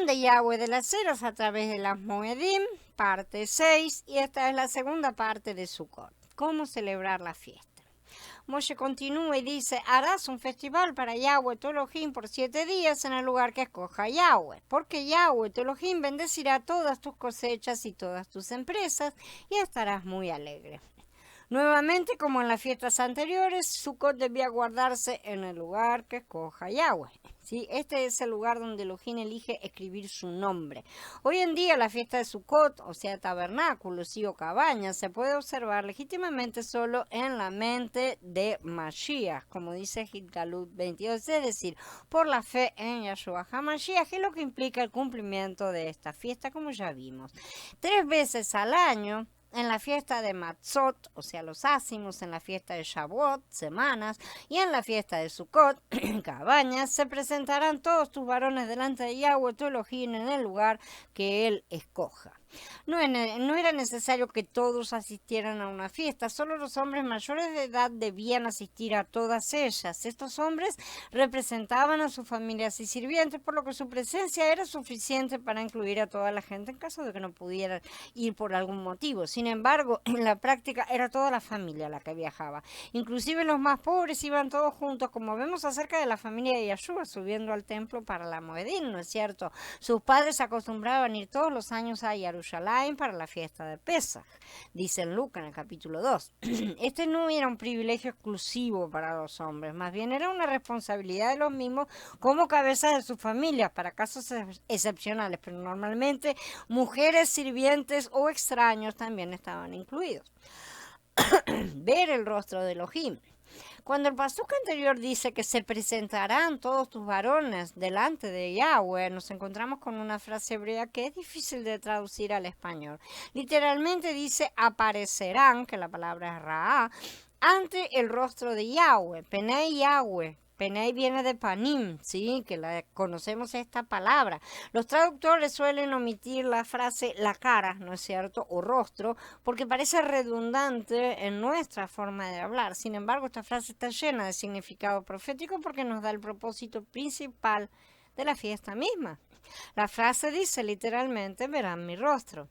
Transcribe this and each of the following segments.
de Yahweh de las eras a través de las Moedim, parte 6, y esta es la segunda parte de Sukkot. ¿Cómo celebrar la fiesta? Moshe continúa y dice, harás un festival para Yahweh tu Elohim por 7 días en el lugar que escoja Yahweh, porque Yahweh tu Elohim bendecirá todas tus cosechas y todas tus empresas y estarás muy alegre. Nuevamente, como en las fiestas anteriores, Sukkot debía guardarse en el lugar que escoja Yahweh. ¿Sí? Este es el lugar donde Elohim elige escribir su nombre. Hoy en día la fiesta de Sukkot, o sea, tabernáculos o cabañas, se puede observar legítimamente solo en la mente de Mashiach, como dice Hitgalut 22, es decir, por la fe en Yahshua HaMashiach, es lo que implica el cumplimiento de esta fiesta, como ya vimos. 3 veces al año, en la fiesta de Matzot, o sea, los ácimos, en la fiesta de Shavuot, semanas, y en la fiesta de Sukkot, cabañas, se presentarán todos tus varones delante de Yahweh tu Elohim en el lugar que él escoja. No era necesario que todos asistieran a una fiesta, solo los hombres mayores de edad debían asistir a todas ellas. Estos hombres representaban a sus familias y sirvientes, por lo que su presencia era suficiente para incluir a toda la gente en caso de que no pudieran ir por algún motivo. Sin embargo, en la práctica era toda la familia la que viajaba. Inclusive los más pobres iban todos juntos, como vemos acerca de la familia de Yahshua subiendo al templo para la Moedín, ¿no es cierto? Sus padres acostumbraban ir todos los años a Jerusalén para la fiesta de Pesaj, dice en Lucas en el capítulo 2. Este no era un privilegio exclusivo para los hombres, más bien era una responsabilidad de los mismos como cabezas de sus familias, para casos excepcionales, pero normalmente mujeres, sirvientes o extraños también estaban incluidos. Ver el rostro de Elohim. Cuando el pasuk anterior dice que se presentarán todos tus varones delante de Yahweh, nos encontramos con una frase hebrea que es difícil de traducir al español. Literalmente dice aparecerán, que la palabra es Raá, ante el rostro de Yahweh, Penei Yahweh. Penei viene de panim, ¿sí? Que conocemos esta palabra. Los traductores suelen omitir la frase la cara, ¿no es cierto? O rostro, porque parece redundante en nuestra forma de hablar. Sin embargo, esta frase está llena de significado profético porque nos da el propósito principal de la fiesta misma. La frase dice literalmente, verán mi rostro.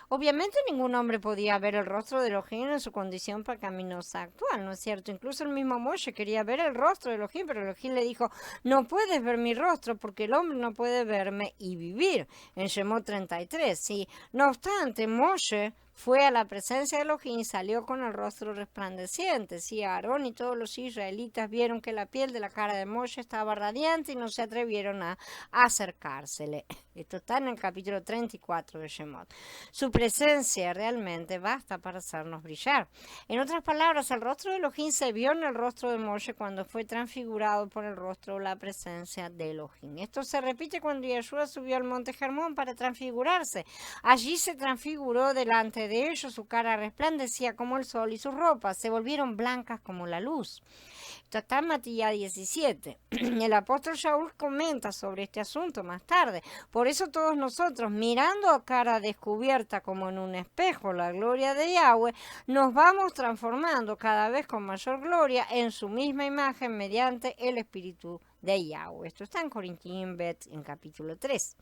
Obviamente ningún hombre podía ver el rostro de Elohim en su condición pecaminosa actual, ¿no es cierto? Incluso el mismo Moshe quería ver el rostro de Elohim, pero Elohim le dijo, no puedes ver mi rostro porque el hombre no puede verme y vivir, en Shemot 33, ¿sí? No obstante, Moshe fue a la presencia de Elohim y salió con el rostro resplandeciente. Sí, Aarón y todos los israelitas vieron que la piel de la cara de Moshe estaba radiante y no se atrevieron a acercársele. Esto está en el capítulo 34 de Shemot. Su presencia realmente basta para hacernos brillar. En otras palabras, el rostro de Elohim se vio en el rostro de Moshe cuando fue transfigurado por el rostro o la presencia de Elohim. Esto se repite cuando Yeshua subió al monte Hermón para transfigurarse. Allí se transfiguró delante de ellos, su cara resplandecía como el sol y sus ropas se volvieron blancas como la luz. Esto está en Matías 17. El apóstol Shaul comenta sobre este asunto más tarde. Por eso todos nosotros, mirando a cara descubierta como en un espejo la gloria de Yahweh, nos vamos transformando cada vez con mayor gloria en su misma imagen mediante el Espíritu de Yahweh. Esto está en Corintios Bet en capítulo 3.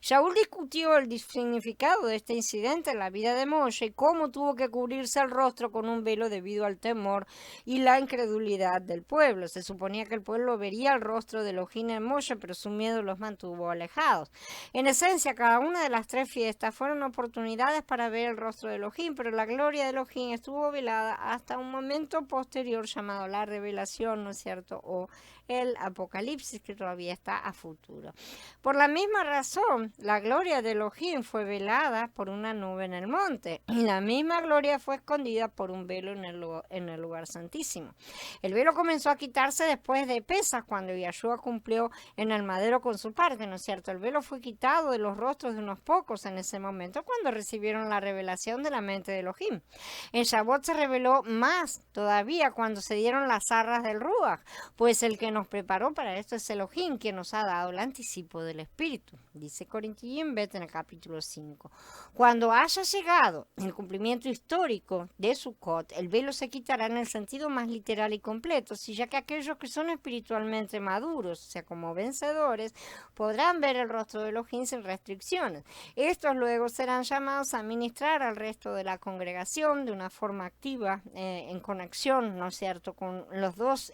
Shaul discutió el significado de este incidente en la vida de Moshe y cómo tuvo que cubrirse el rostro con un velo debido al temor y la incredulidad del pueblo. Se suponía que el pueblo vería el rostro de Elohim en Moshe, pero su miedo los mantuvo alejados. En esencia, cada una de las 3 fiestas fueron oportunidades para ver el rostro de Elohim, pero la gloria de Elohim estuvo velada hasta un momento posterior llamado la revelación, ¿no es cierto?, o el apocalipsis, que todavía está a futuro. Por la misma razón, la gloria de Elohim fue velada por una nube en el monte, y la misma gloria fue escondida por un velo en el lugar santísimo. El velo comenzó a quitarse después de Pesaj, cuando Yahshua cumplió en el madero con su parte, ¿no es cierto? El velo fue quitado de los rostros de unos pocos en ese momento, cuando recibieron la revelación de la mente de Elohim. En Shavuot se reveló más todavía cuando se dieron las arras del Ruach, pues el que nos preparó para esto es Elohim, quien nos ha dado el anticipo del Espíritu, dice Corintiim Bet en el capítulo 5. Cuando haya llegado el cumplimiento histórico de Sukkot, el velo se quitará en el sentido más literal y completo, si ya que aquellos que son espiritualmente maduros, o sea, como vencedores, podrán ver el rostro de Elohim sin restricciones. Estos luego serán llamados a ministrar al resto de la congregación de una forma activa, en conexión, ¿no es cierto?, con los dos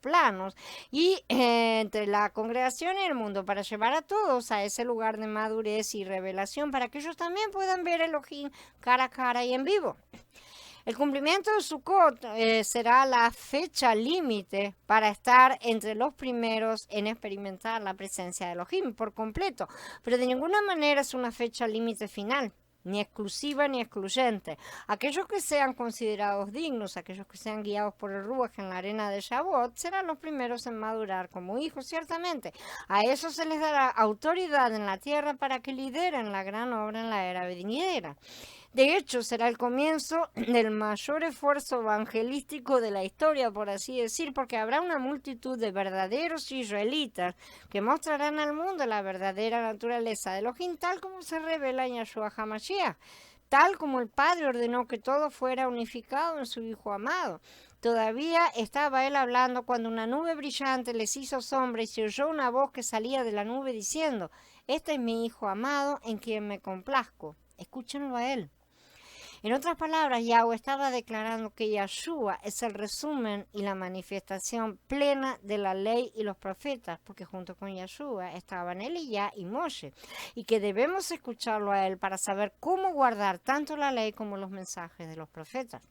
planos y entre la congregación y el mundo, para llevar a todos a ese lugar de madurez y revelación, para que ellos también puedan ver a Elohim cara a cara y en vivo. El cumplimiento de Sukkot será la fecha límite para estar entre los primeros en experimentar la presencia de Elohim por completo, pero de ninguna manera es una fecha límite final, ni exclusiva ni excluyente. Aquellos que sean considerados dignos, aquellos que sean guiados por el Ruach en la arena de Shavuot, serán los primeros en madurar como hijos, ciertamente. A eso se les dará autoridad en la tierra para que lideren la gran obra en la era venidera. De hecho, será el comienzo del mayor esfuerzo evangelístico de la historia, por así decir, porque habrá una multitud de verdaderos israelitas que mostrarán al mundo la verdadera naturaleza de Elohim, tal como se revela en Yahshua HaMashiach, tal como el Padre ordenó que todo fuera unificado en su Hijo amado. Todavía estaba él hablando cuando una nube brillante les hizo sombra y se oyó una voz que salía de la nube diciendo: "Este es mi Hijo amado en quien me complazco, escúchenlo a él". En otras palabras, Yahweh estaba declarando que Yahshua es el resumen y la manifestación plena de la ley y los profetas, porque junto con Yahshua estaban Elías y Moshe, y que debemos escucharlo a él para saber cómo guardar tanto la ley como los mensajes de los profetas.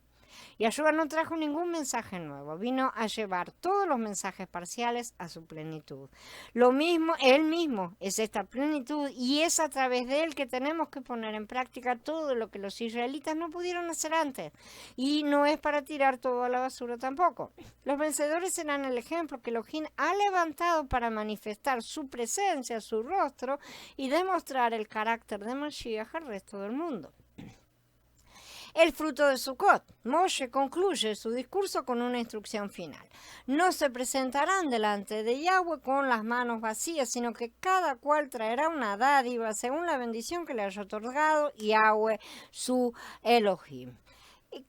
Yahshua no trajo ningún mensaje nuevo, vino a llevar todos los mensajes parciales a su plenitud. Lo mismo, él mismo es esta plenitud y es a través de él que tenemos que poner en práctica todo lo que los israelitas no pudieron hacer antes. Y no es para tirar todo a la basura tampoco. Los vencedores serán el ejemplo que Elohim ha levantado para manifestar su presencia, su rostro y demostrar el carácter de Mashiach al resto del mundo. El fruto de Sukkot. Moshe concluye su discurso con una instrucción final. No se presentarán delante de Yahweh con las manos vacías, sino que cada cual traerá una dádiva según la bendición que le haya otorgado Yahweh, su Elohim.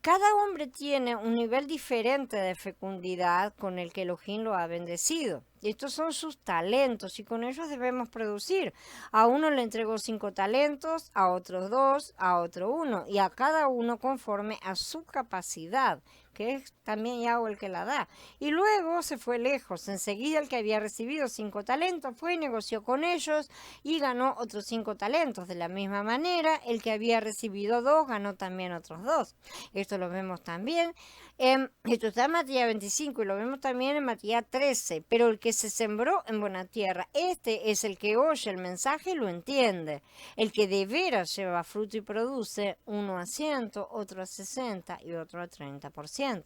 Cada hombre tiene un nivel diferente de fecundidad con el que Elohim lo ha bendecido. Estos son sus talentos y con ellos debemos producir. A uno le entregó 5 talentos, a otros 2, a otro 1 y a cada uno conforme a su capacidad, que es también Yahweh el que la da. Y luego se fue lejos. Enseguida el que había recibido 5 talentos fue y negoció con ellos y ganó otros 5 talentos. De la misma manera, el que había recibido 2 ganó también otros 2. Esto lo vemos también. Esto está en Matías 25 y lo vemos también en Matías 13. Pero el que se sembró en buena tierra, este es el que oye el mensaje y lo entiende. El que de veras lleva fruto y produce, uno a 100, otro a 60 y otro a 30%.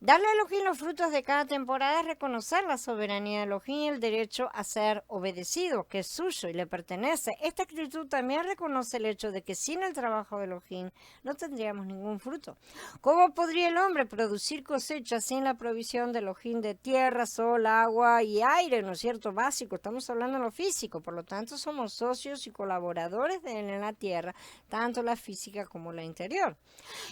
Darle a Elohim los frutos de cada temporada es reconocer la soberanía de Elohim y el derecho a ser obedecido, que es suyo y le pertenece. Esta actitud también reconoce el hecho de que sin el trabajo de Elohim no tendríamos ningún fruto. ¿Cómo podría el hombre producir cosechas sin la provisión de Elohim de tierra, sol, agua y aire? ¿No es cierto? Básico, estamos hablando de lo físico, por lo tanto somos socios y colaboradores de él en la tierra, tanto la física como la interior.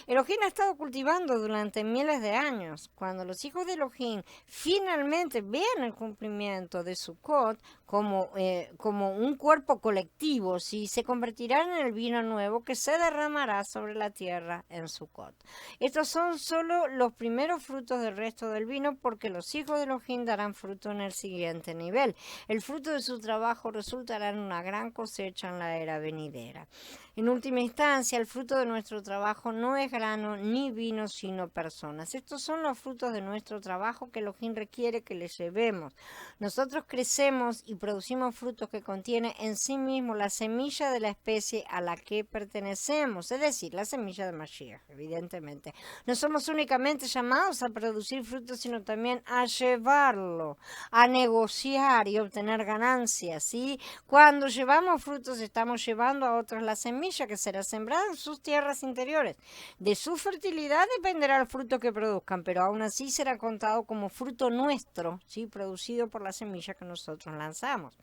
Elohim ha estado cultivando durante miles de años. Cuando los hijos de Elohim finalmente vean el cumplimiento de Sukkot como un cuerpo colectivo, ¿sí?, se convertirán en el vino nuevo que se derramará sobre la tierra en Sukkot. Estos son solo los primeros frutos del resto del vino, porque los hijos de Elohim darán fruto en el siguiente nivel. El fruto de su trabajo resultará en una gran cosecha en la era venidera. En última instancia, el fruto de nuestro trabajo no es grano ni vino, sino personas. Estos son los frutos de nuestro trabajo que Elohim requiere que les llevemos. Nosotros crecemos y producimos frutos que contienen en sí mismo la semilla de la especie a la que pertenecemos, es decir, la semilla de Mashiach, evidentemente. No somos únicamente llamados a producir frutos, sino también a llevarlo, a negociar y obtener ganancias, ¿sí? Cuando llevamos frutos, estamos llevando a otros la semilla semilla que será sembrada en sus tierras interiores. De su fertilidad dependerá el fruto que produzcan, pero aún así será contado como fruto nuestro, ¿sí? Producido por la semilla que nosotros lanzamos.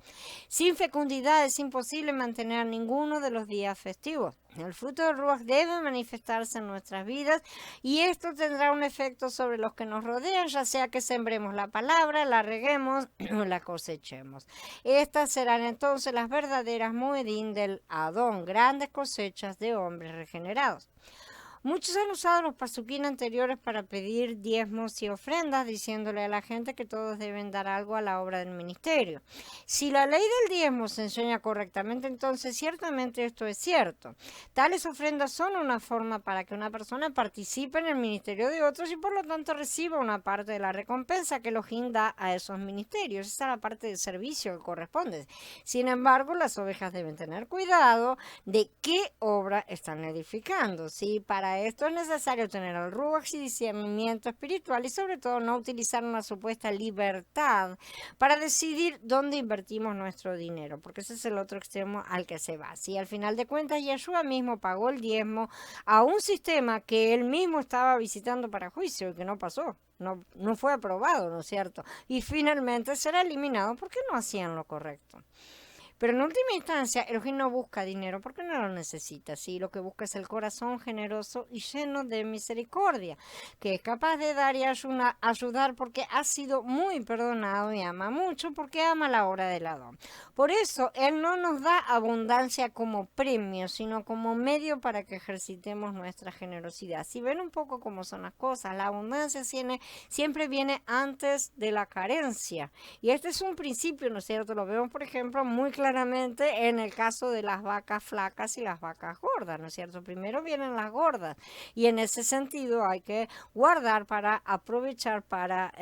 Sin fecundidad es imposible mantener ninguno de los días festivos. El fruto del Ruach debe manifestarse en nuestras vidas y esto tendrá un efecto sobre los que nos rodean, ya sea que sembremos la palabra, la reguemos o la cosechemos. Estas serán entonces las verdaderas moedín del Adón, grandes cosechas de hombres regenerados. Muchos han usado los pasuquín anteriores para pedir diezmos y ofrendas, diciéndole a la gente que todos deben dar algo a la obra del ministerio. Si la ley del diezmo se enseña correctamente, entonces ciertamente esto es cierto. Tales ofrendas son una forma para que una persona participe en el ministerio de otros y por lo tanto reciba una parte de la recompensa que Elohim da a esos ministerios. Esa es la parte de servicio que corresponde. Sin embargo, las ovejas deben tener cuidado de qué obra están edificando, ¿sí? Para esto es necesario tener el ruach y discernimiento espiritual y sobre todo no utilizar una supuesta libertad para decidir dónde invertimos nuestro dinero, porque ese es el otro extremo al que se va. Si al final de cuentas Yeshua mismo pagó el diezmo a un sistema que él mismo estaba visitando para juicio y que no pasó. No fue aprobado, ¿no es cierto? Y finalmente será eliminado porque no hacían lo correcto. Pero en última instancia, Elohim no busca dinero porque no lo necesita, ¿sí? Lo que busca es el corazón generoso y lleno de misericordia, que es capaz de dar y ayudar porque ha sido muy perdonado y ama mucho porque ama la obra del Adón. Por eso, Él no nos da abundancia como premio, sino como medio para que ejercitemos nuestra generosidad. Si ven un poco cómo son las cosas, la abundancia siempre viene antes de la carencia. Y este es un principio, ¿no es cierto? Lo vemos, por ejemplo, muy claramente en el caso de las vacas flacas y las vacas gordas, ¿no es cierto? Primero vienen las gordas y en ese sentido hay que guardar para aprovechar para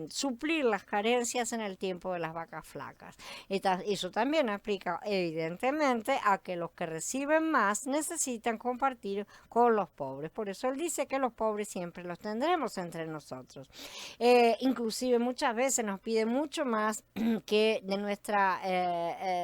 suplir las carencias en el tiempo de las vacas flacas. Eso también aplica evidentemente a que los que reciben más necesitan compartir con los pobres. Por eso él dice que los pobres siempre los tendremos entre nosotros. Inclusive muchas veces nos pide mucho más que de nuestra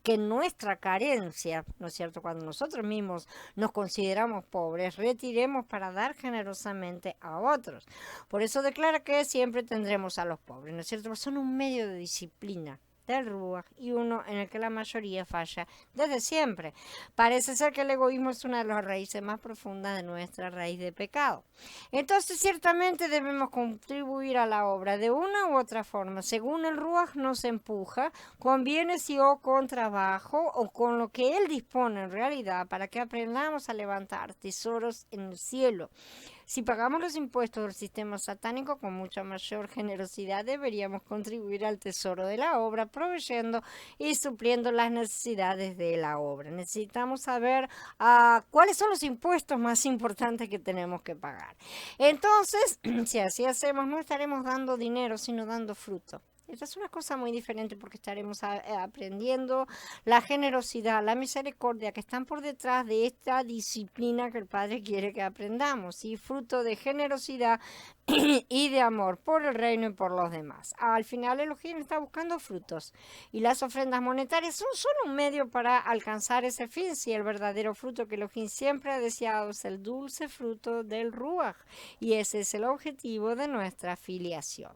que nuestra carencia, ¿no es cierto? Cuando nosotros mismos nos consideramos pobres, retiremos para dar generosamente a otros. Por eso declara que siempre tendremos a los pobres, ¿no es cierto? Son un medio de disciplina del Ruach y uno en el que la mayoría falla desde siempre. Parece ser que el egoísmo es una de las raíces más profundas de nuestra raíz de pecado. Entonces ciertamente debemos contribuir a la obra de una u otra forma, según el Ruach nos empuja, conviene si o con trabajo o con lo que él dispone en realidad para que aprendamos a levantar tesoros en el cielo. Si pagamos los impuestos del sistema satánico con mucha mayor generosidad, deberíamos contribuir al tesoro de la obra, proveyendo y supliendo las necesidades de la obra. Necesitamos saber cuáles son los impuestos más importantes que tenemos que pagar. Entonces, si así hacemos, no estaremos dando dinero, sino dando fruto. Esta es una cosa muy diferente porque estaremos aprendiendo la generosidad, la misericordia que están por detrás de esta disciplina que el Padre quiere que aprendamos, ¿sí? Fruto de generosidad y de amor por el reino y por los demás. Al final Elohim está buscando frutos y las ofrendas monetarias son solo un medio para alcanzar ese fin. Si el verdadero fruto que Elohim siempre ha deseado es el dulce fruto del Ruach y ese es el objetivo de nuestra filiación.